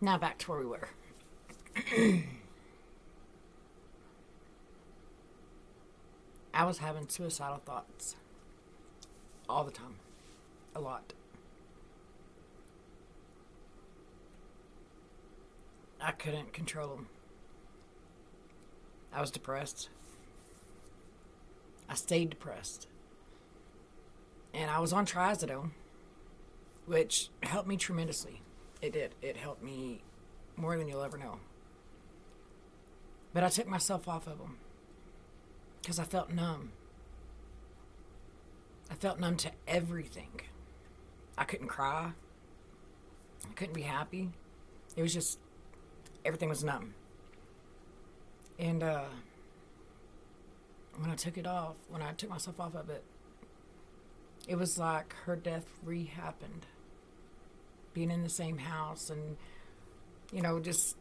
Now back to where we were. I was having suicidal thoughts all the time. A lot. I couldn't control them. I was depressed. I stayed depressed. And I was on trazodone, which helped me tremendously. It did. It helped me more than you'll ever know. But I took myself off of them because I felt numb. I felt numb to everything. I couldn't cry. I couldn't be happy. It was just, everything was numb. And when I took myself off of it, it was like her death re-happened. Being in the same house and, just,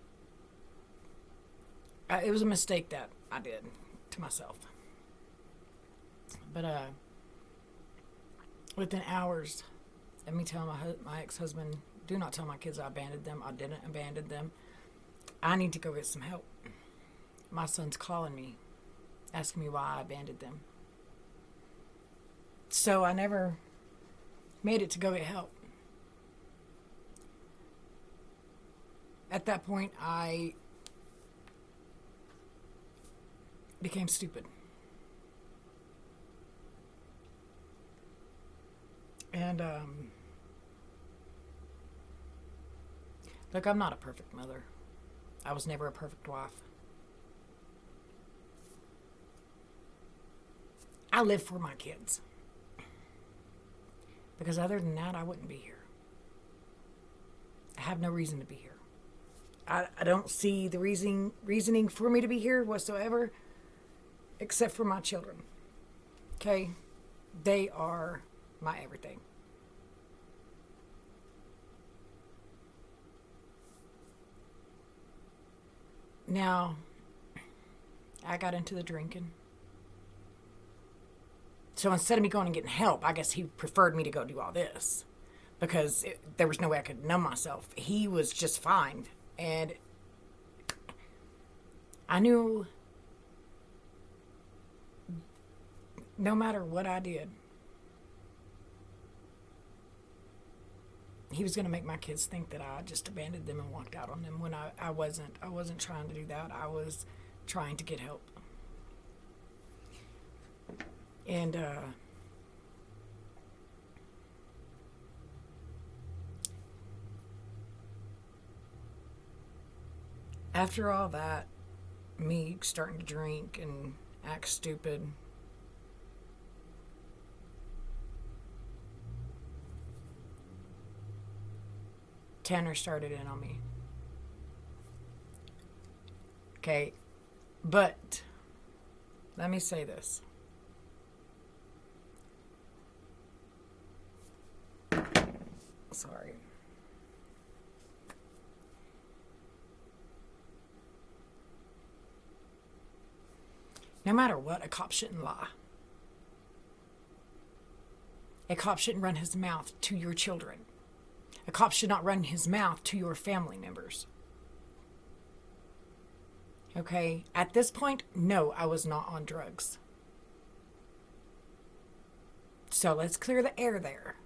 it was a mistake that I did to myself. But within hours of me telling my ex-husband, do not tell my kids I abandoned them. I didn't abandon them. I need to go get some help. My son's calling me, asking me why I abandoned them. So I never made it to go get help. At that point, I became stupid. And, look, I'm not a perfect mother. I was never a perfect wife. I live for my kids. Because other than that, I wouldn't be here. I have no reason to be here. I don't see the reasoning for me to be here whatsoever, except for my children. Okay? They are my everything. Now, I got into the drinking. So instead of me going and getting help, I guess he preferred me to go do all this. Because there was no way I could numb myself. He was just fine. And I knew no matter what I did, he was going to make my kids think that I just abandoned them and walked out on them when I wasn't. I wasn't trying to do that. I was trying to get help. And after all that, me starting to drink and act stupid, Tanner started in on me. Okay, but let me say this. Sorry. No matter what, a cop shouldn't lie. A cop shouldn't run his mouth to your children. A cop should not run his mouth to your family members. Okay? At this point, no, I was not on drugs. So let's clear the air there.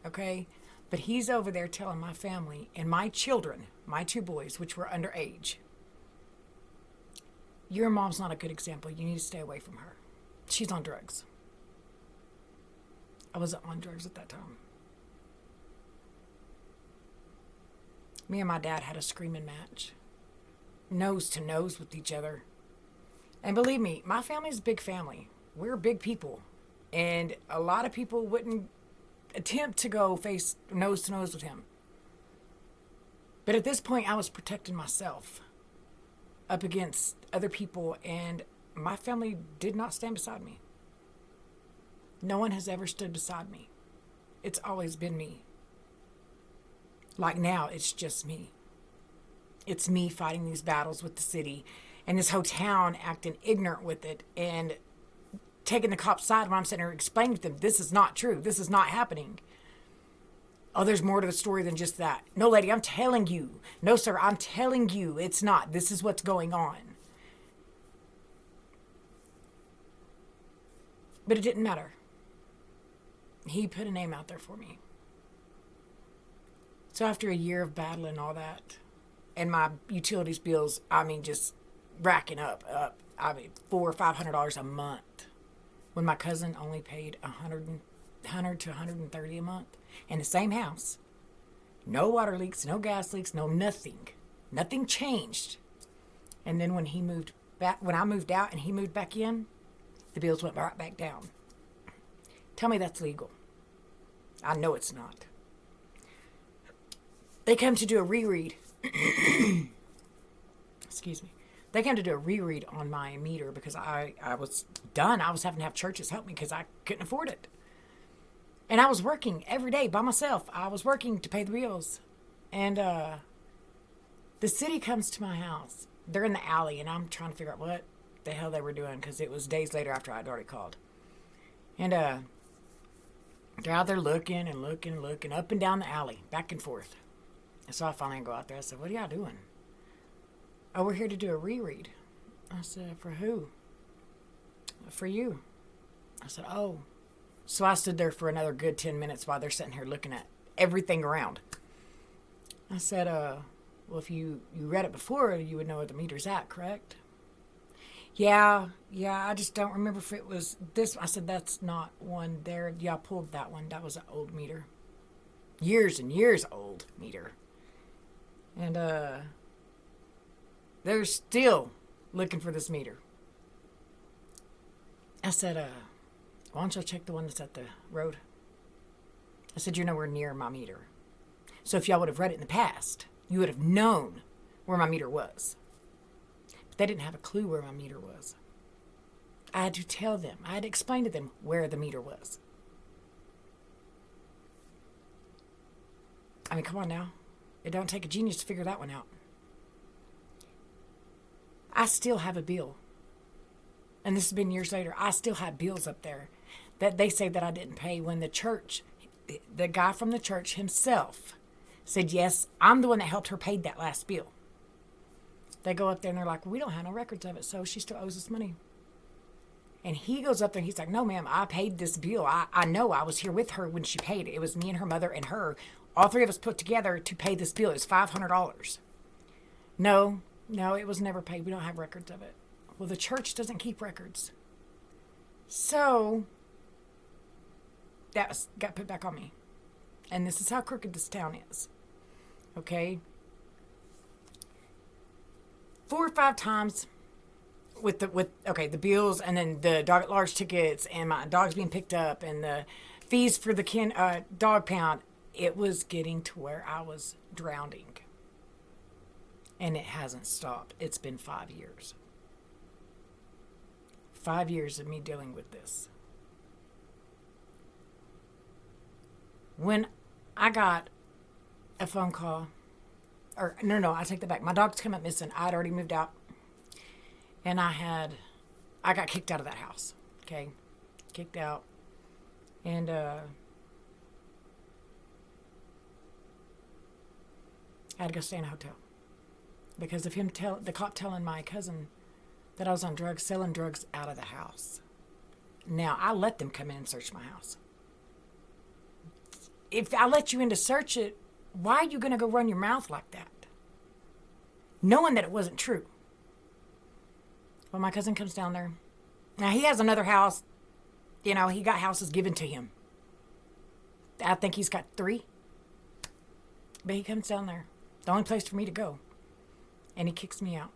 Okay? But he's over there telling my family and my children, my two boys, which were underage, your mom's not a good example. You need to stay away from her. She's on drugs. I wasn't on drugs at that time. Me and my dad had a screaming match. Nose to nose with each other. And believe me, my family's a big family. We're big people. And a lot of people wouldn't attempt to go face nose to nose with him. But at this point, I was protecting myself up against other people, and my family did not stand beside me. No one has ever stood beside me. It's always been me. Like now, it's just me. It's me fighting these battles with the city, and this whole town acting ignorant with it, and taking the cop's side when I'm sitting there explaining to them, this is not true. This is not happening. Oh, there's more to the story than just that. No, lady, I'm telling you. No, sir, I'm telling you. It's not. This is what's going on. But it didn't matter. He put a name out there for me. So after a year of battling all that, and my utilities bills, just racking up. $400 or $500 a month. When my cousin only paid $100 to $130 a month. In the same house. No water leaks, no gas leaks, no nothing. Nothing changed. And then when I moved out and he moved back in, the bills went right back down. Tell me that's legal. I know it's not. They come to do a reread. Excuse me. They came to do a reread on my meter because I was done. I was having to have churches help me because I couldn't afford it. And I was working every day by myself. I was working to pay the bills. And the city comes to my house. They're in the alley, and I'm trying to figure out what the hell they were doing because it was days later after I'd already called. And they're out there looking and looking and looking up and down the alley, back and forth. And so I finally go out there. I said, what are y'all doing? Oh, we're here to do a reread. I said, for who? For you. I said, oh. So I stood there for another good 10 minutes while they're sitting here looking at everything around. I said, well, if you read it before, you would know where the meter's at, correct? Yeah, I just don't remember if it was this. I said, that's not one there. Y'all pulled that one. That was an old meter. Years and years old meter. And they're still looking for this meter. I said, why don't y'all check the one that's at the road? I said, you're nowhere near my meter. So if y'all would have read it in the past, you would have known where my meter was. But they didn't have a clue where my meter was. I had to tell them. I had to explain to them where the meter was. I mean, come on now. It don't take a genius to figure that one out. I still have a bill. And this has been years later. I still have bills up there that they say that I didn't pay when the church, the guy from the church himself said, yes, I'm the one that helped her pay that last bill. They go up there and they're like, we don't have no records of it, so she still owes us money. And he goes up there and he's like, no, ma'am, I paid this bill. I know I was here with her when she paid it. It was me and her mother and her. All three of us put together to pay this bill. It was $500. No, it was never paid. We don't have records of it. Well, the church doesn't keep records. So that got put back on me. And this is how crooked this town is. Okay? 4 or 5 times with the bills and then the dog at large tickets and my dogs being picked up and the fees for the dog pound, it was getting to where I was drowning. And it hasn't stopped. It's been 5 years. 5 years of me dealing with this. When I got a phone call, I take that back. My dog's come up missing. I'd already moved out. And I got kicked out of that house. Okay? Kicked out. And, I had to go stay in a hotel. Because of him the cop telling my cousin that I was on drugs, selling drugs out of the house. Now, I let them come in and search my house. If I let you in to search it, why are you going to go run your mouth like that? Knowing that it wasn't true. Well, my cousin comes down there. Now, he has another house. He got houses given to him. I think he's got 3. But he comes down there. The only place for me to go. And he kicks me out.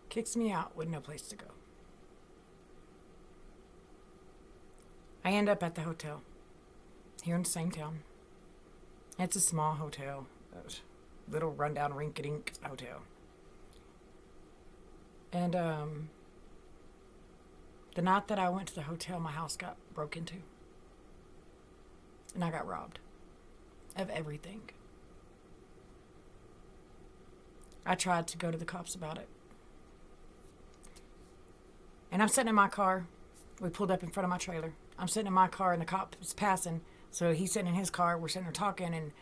Kicks me out with no place to go. I end up at the hotel. Here in the same town. It's a small hotel. A little rundown rink-a-dink hotel. And the night that I went to the hotel, my house got broke into. And I got robbed. Of everything. I tried to go to the cops about it. And I'm sitting in my car. We pulled up in front of my trailer. I'm sitting in my car and the cop is passing. So he's sitting in his car. We're sitting there talking. And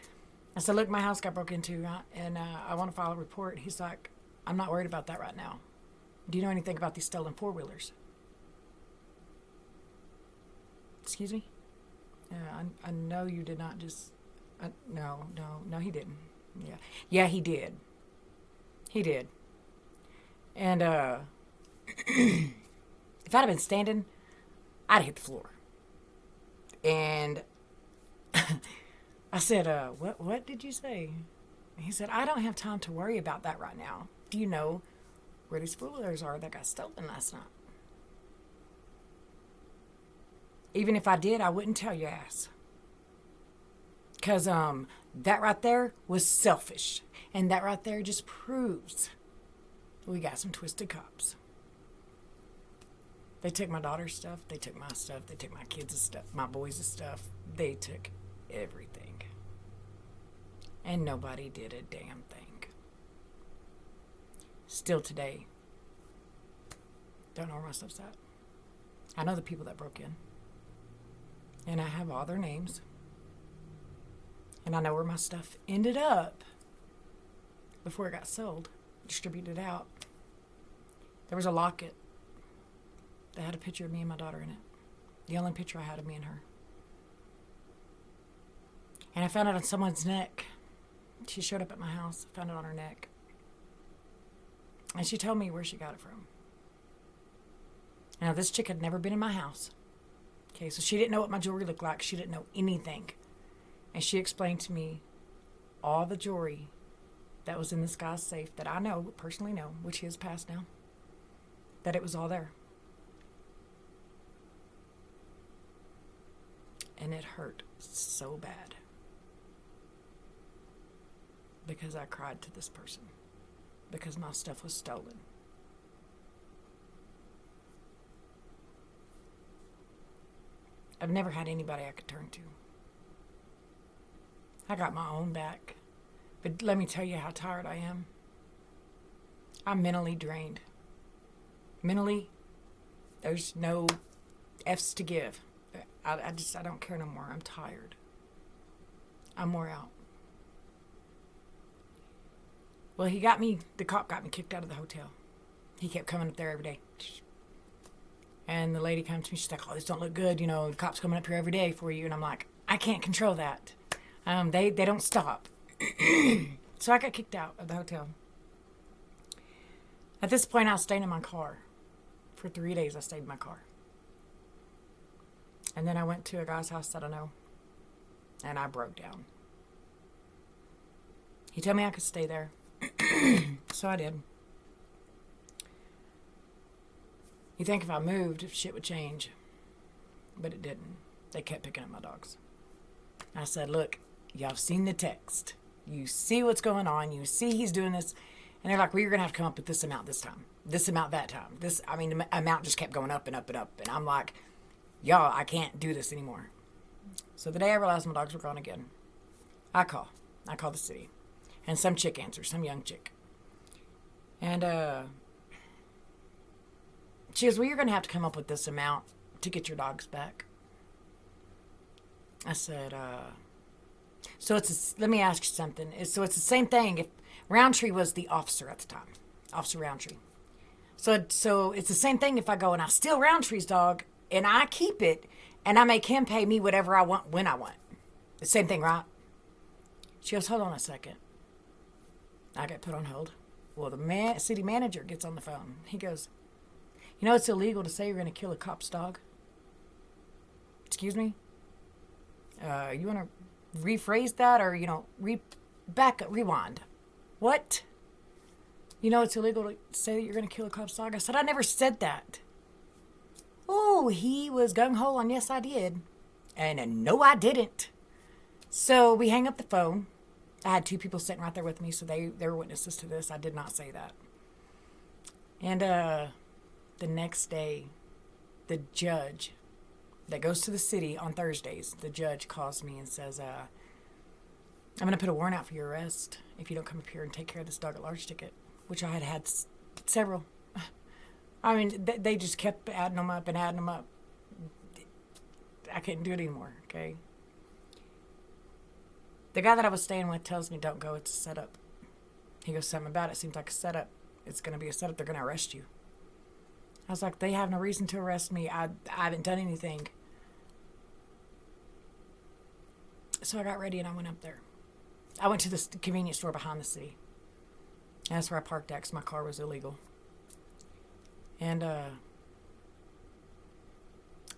I said, look, my house got broke into and I want to file a report. He's like, I'm not worried about that right now. Do you know anything about these stolen four-wheelers? Excuse me? I know you did not just... no, he didn't. Yeah, he did. He did. And if I'd have been standing, I'd have hit the floor. And I said, what did you say? He said, I don't have time to worry about that right now. Do you know where these four-wheelers are that got stolen last night? Even if I did, I wouldn't tell your ass. Because that right there was selfish. And that right there just proves we got some twisted cops. They took my daughter's stuff. They took my stuff. They took my kids' stuff. My boys' stuff. They took everything. And nobody did a damn thing. Still today, don't know where my stuff's at. I know the people that broke in. And I have all their names. And I know where my stuff ended up before it got sold, distributed out. There was a locket that had a picture of me and my daughter in it. The only picture I had of me and her. And I found it on someone's neck. She showed up at my house. I found it on her neck. And she told me where she got it from. Now, this chick had never been in my house. Okay, so she didn't know what my jewelry looked like. She didn't know anything. And she explained to me all the jewelry that was in this guy's safe that I know, personally know, which he has passed now, that it was all there. And it hurt so bad. Because I cried to this person. Because my stuff was stolen. I've never had anybody I could turn to. I got my own back. But let me tell you how tired I am. I'm mentally drained. Mentally, there's no F's to give. I don't care no more. I'm tired. I'm wore out. Well, the cop got me kicked out of the hotel. He kept coming up there every day. And the lady comes to me, she's like, oh, this don't look good. You know, the cop's coming up here every day for you. And I'm like, I can't control that. They don't stop. So I got kicked out of the hotel. At this point, I was staying in my car. For 3 days, I stayed in my car. And then I went to a guy's house that I know. And I broke down. He told me I could stay there. So I did. You think if I moved, shit would change. But it didn't. They kept picking up my dogs. I said, look, y'all have seen the text. You see what's going on. You see he's doing this. And they're like, well, you're going to have to come up with this amount this time. This amount that time. The amount just kept going up and up and up. And I'm like, y'all, I can't do this anymore. So the day I realized my dogs were gone again, I call the city. And some chick answers, some young chick. And she goes, well, you're going to have to come up with this amount to get your dogs back. I said, let me ask you something. So it's the same thing. If Roundtree was the officer at the time, Officer Roundtree. So it's the same thing if I go and I steal Roundtree's dog and I keep it and I make him pay me whatever I want when I want. The same thing, right? She goes, hold on a second. I got put on hold. Well, the city manager gets on the phone. He goes, you know it's illegal to say you're going to kill a cop's dog? Excuse me? You want to rephrase that or, rewind? What? You know it's illegal to say that you're going to kill a cop's dog? I said, I never said that. Oh, he was gung-ho on yes, I did. And no, I didn't. So we hang up the phone. I had two people sitting right there with me, so they were witnesses to this. I did not say that. And the next day, the judge that goes to the city on Thursdays, the judge calls me and says, I'm going to put a warrant out for your arrest if you don't come up here and take care of this dog at large ticket, which I had several. I mean, they just kept adding them up and adding them up. I couldn't do it anymore, okay? The guy that I was staying with tells me, don't go, it's a setup. He goes, something about it seems like a setup. It's going to be a setup. They're going to arrest you. I was like, they have no reason to arrest me. I haven't done anything. So I got ready and I went up there. I went to the convenience store behind the city. And that's where I parked at because my car was illegal. And I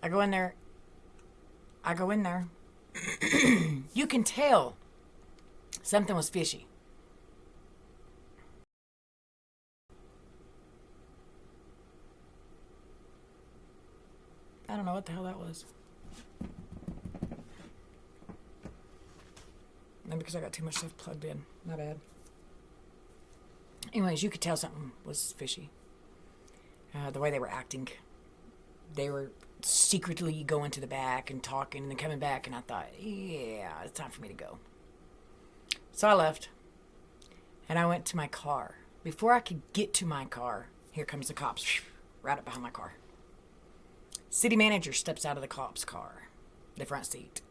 go in there. You can tell something was fishy. I don't know what the hell that was. Maybe because I got too much stuff plugged in. My bad. Anyways, you could tell something was fishy. The way they were acting. They were secretly going to the back and talking and then coming back, and I thought, yeah, it's time for me to go. So I left. And I went to my car. Before I could get to my car, here comes the cops. Right up behind my car. City manager steps out of the cop's car, the front seat,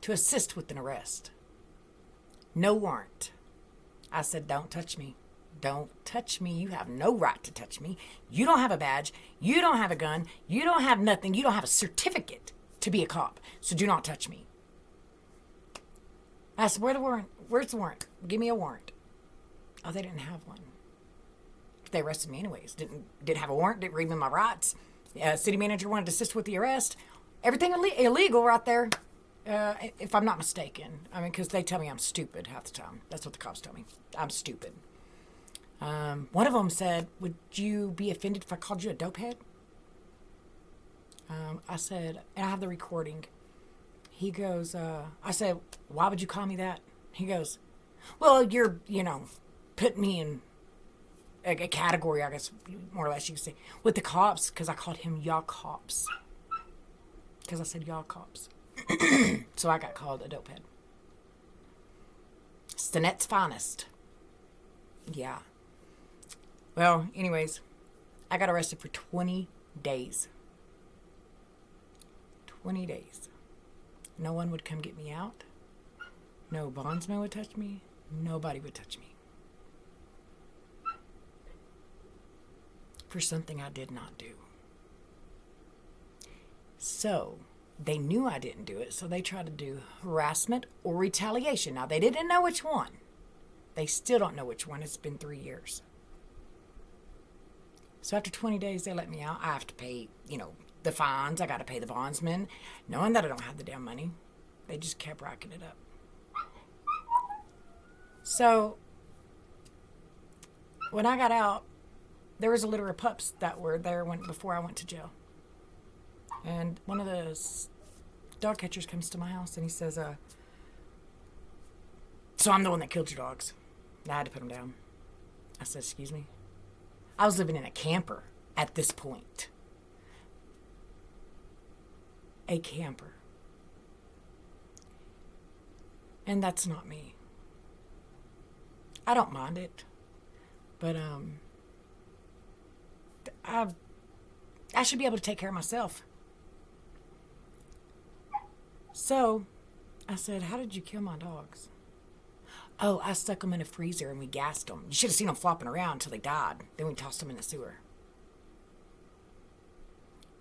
to assist with an arrest. No warrant. I said, don't touch me. Don't touch me. You have no right to touch me. You don't have a badge. You don't have a gun. You don't have nothing. You don't have a certificate to be a cop. So do not touch me. I said, where's the warrant? Where's the warrant? Give me a warrant. Oh, they didn't have one. They arrested me anyways. Didn't have a warrant. Didn't read me my rights. City manager wanted to assist with the arrest. Everything illegal right there. If I'm not mistaken. I mean, because they tell me I'm stupid half the time. That's what the cops tell me. I'm stupid. One of them said, would you be offended if I called you a dopehead? I said, and I have the recording. He goes, I said, why would you call me that? He goes, well, you're, putting me in a category, I guess, more or less you could say, with the cops, because I called him y'all cops. Because I said y'all cops. So I got called a dopehead. Stinette's finest. Yeah. Well, anyways, I got arrested for 20 days. 20 days. No one would come get me out. No bondsman would touch me. Nobody would touch me. For something I did not do. So, they knew I didn't do it, so they tried to do harassment or retaliation. Now, they didn't know which one. They still don't know which one. It's been 3 years. So after 20 days, they let me out. I have to pay, the fines. I got to pay the bondsman, knowing that I don't have the damn money. They just kept racking it up. So when I got out, there was a litter of pups that were there before I went to jail. And one of the dog catchers comes to my house and he says, so I'm the one that killed your dogs. And I had to put them down. I said, excuse me? I was living in a camper at this point. A camper. And that's not me. I don't mind it. But I should be able to take care of myself. So I said, how did you kill my dogs? Oh, I stuck them in a freezer and we gassed them. You should have seen them flopping around until they died. Then we tossed them in the sewer.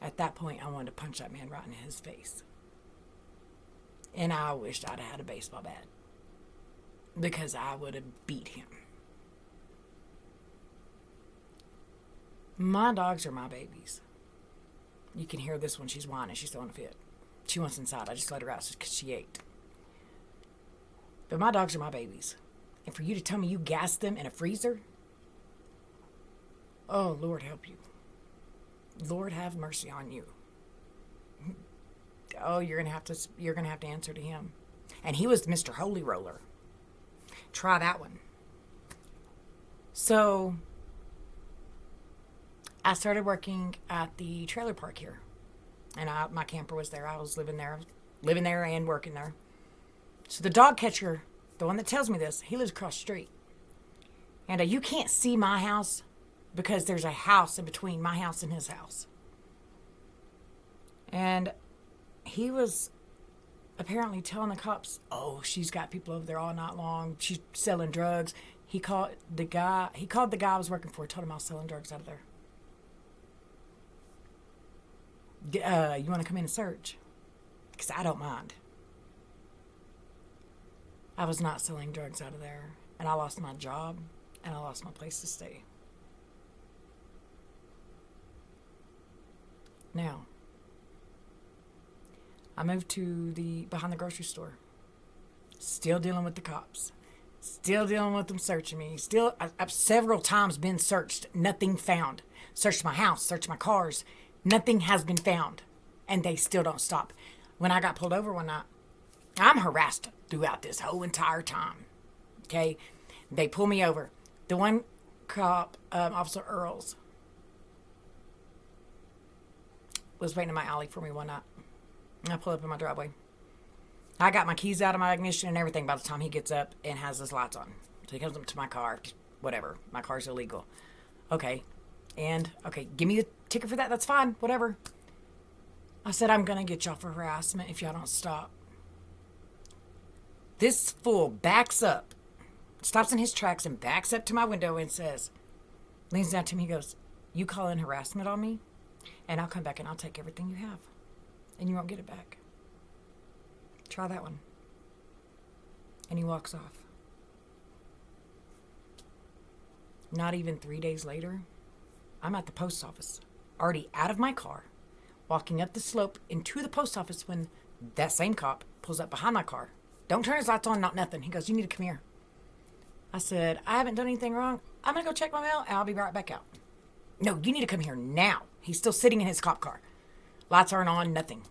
At that point, I wanted to punch that man right in his face. And I wished I'd had a baseball bat. Because I would have beat him. My dogs are my babies. You can hear this one. She's whining. She's throwing a fit. She wants inside. I just let her out because she ate. But my dogs are my babies. And for you to tell me you gassed them in a freezer? Oh, Lord help you. Lord have mercy on you. Oh, you're gonna have to answer to him. And he was Mr. Holy Roller. Try that one. So I started working at the trailer park here. And my camper was there. I was living there and working there. So the dog catcher, the one that tells me this, he lives across the street. And you can't see my house because there's a house in between my house and his house. And he was apparently telling the cops, oh, she's got people over there all night long. She's selling drugs. He called the guy I was working for, told him I was selling drugs out of there. You want to come in and search? Because I don't mind. I was not selling drugs out of there. And I lost my job. And I lost my place to stay. Now, I moved to behind the grocery store. Still dealing with the cops. Still dealing with them searching me. I've several times been searched. Nothing found. Searched my house. Searched my cars. Nothing has been found. And they still don't stop. When I got pulled over one night, I'm harassed throughout this whole entire time. Okay? They pull me over. The one cop, Officer Earls, was waiting in my alley for me one night. I pull up in my driveway. I got my keys out of my ignition and everything by the time he gets up and has his lights on. So he comes up to my car. Whatever. My car's illegal. Okay. Give me the ticket for that. That's fine. Whatever. I said, I'm going to get y'all for harassment if y'all don't stop. This fool backs up, stops in his tracks and backs up to my window and leans down to me, he goes, you call in harassment on me, and I'll come back and I'll take everything you have, and you won't get it back. Try that one. And he walks off. Not even 3 days later, I'm at the post office, already out of my car, walking up the slope into the post office when that same cop pulls up behind my car. Don't turn his lights on, not nothing. He goes, you need to come here. I said, I haven't done anything wrong. I'm going to go check my mail, and I'll be right back out. No, you need to come here now. He's still sitting in his cop car. Lights aren't on, nothing.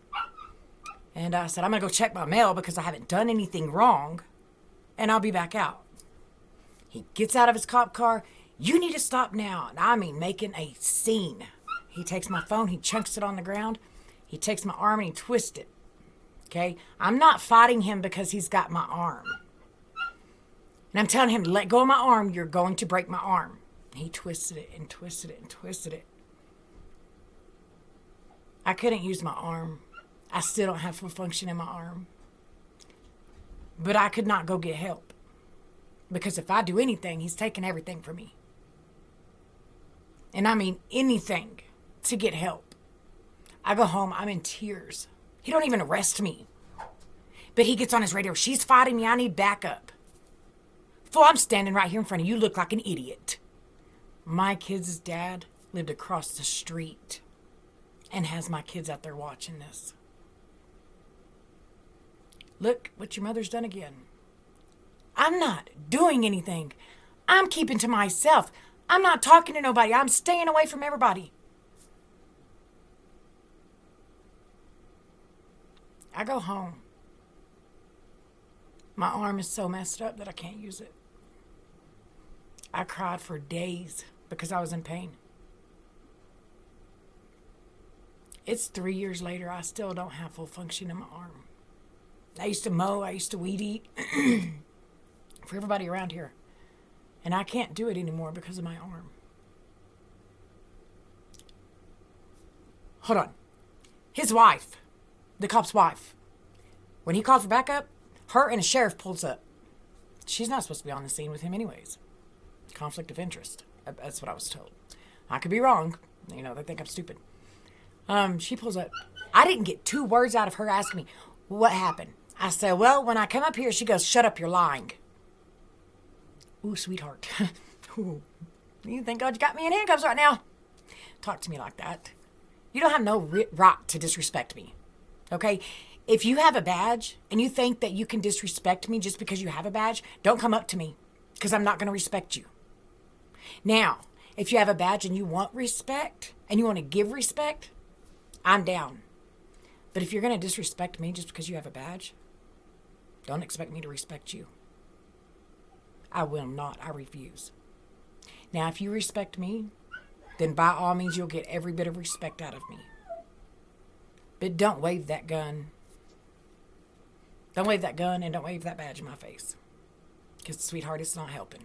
And I said, I'm going to go check my mail because I haven't done anything wrong, and I'll be back out. He gets out of his cop car. You need to stop now. And I mean, making a scene. He takes my phone. He chunks it on the ground. He takes my arm and he twists it. Okay? I'm not fighting him because he's got my arm. And I'm telling him, let go of my arm. You're going to break my arm. And he twisted it and twisted it and twisted it. I couldn't use my arm. I still don't have full function in my arm. But I could not go get help. Because if I do anything, he's taking everything from me. And I mean anything to get help. I go home, I'm in tears. He don't even arrest me. But he gets on his radio, she's fighting me, I need backup. Fool, I'm standing right here in front of you, look like an idiot. My kid's dad lived across the street and has my kids out there watching this. Look what your mother's done again. I'm not doing anything. I'm keeping to myself. I'm not talking to nobody. I'm staying away from everybody. I go home. My arm is so messed up that I can't use it. I cried for days because I was in pain. It's 3 years later. I still don't have full function in my arm. I used to mow. I used to weed eat for everybody around here. And I can't do it anymore because of my arm. Hold on. His wife, the cop's wife, when he called for backup, her and a sheriff pulls up. She's not supposed to be on the scene with him anyways. Conflict of interest. That's what I was told. I could be wrong. They think I'm stupid. She pulls up. I didn't get 2 words out of her asking me, what happened? I said, well, when I come up here, she goes, shut up, you're lying. Ooh, sweetheart. Ooh. You thank God you got me in handcuffs right now. Talk to me like that. You don't have no right to disrespect me. Okay? If you have a badge and you think that you can disrespect me just because you have a badge, don't come up to me because I'm not going to respect you. Now, if you have a badge and you want respect and you want to give respect, I'm down. But if you're going to disrespect me just because you have a badge, don't expect me to respect you. I will not. I refuse. Now, if you respect me, then by all means, you'll get every bit of respect out of me. But don't wave that gun. Don't wave that gun and don't wave that badge in my face. Because, sweetheart, it's not helping.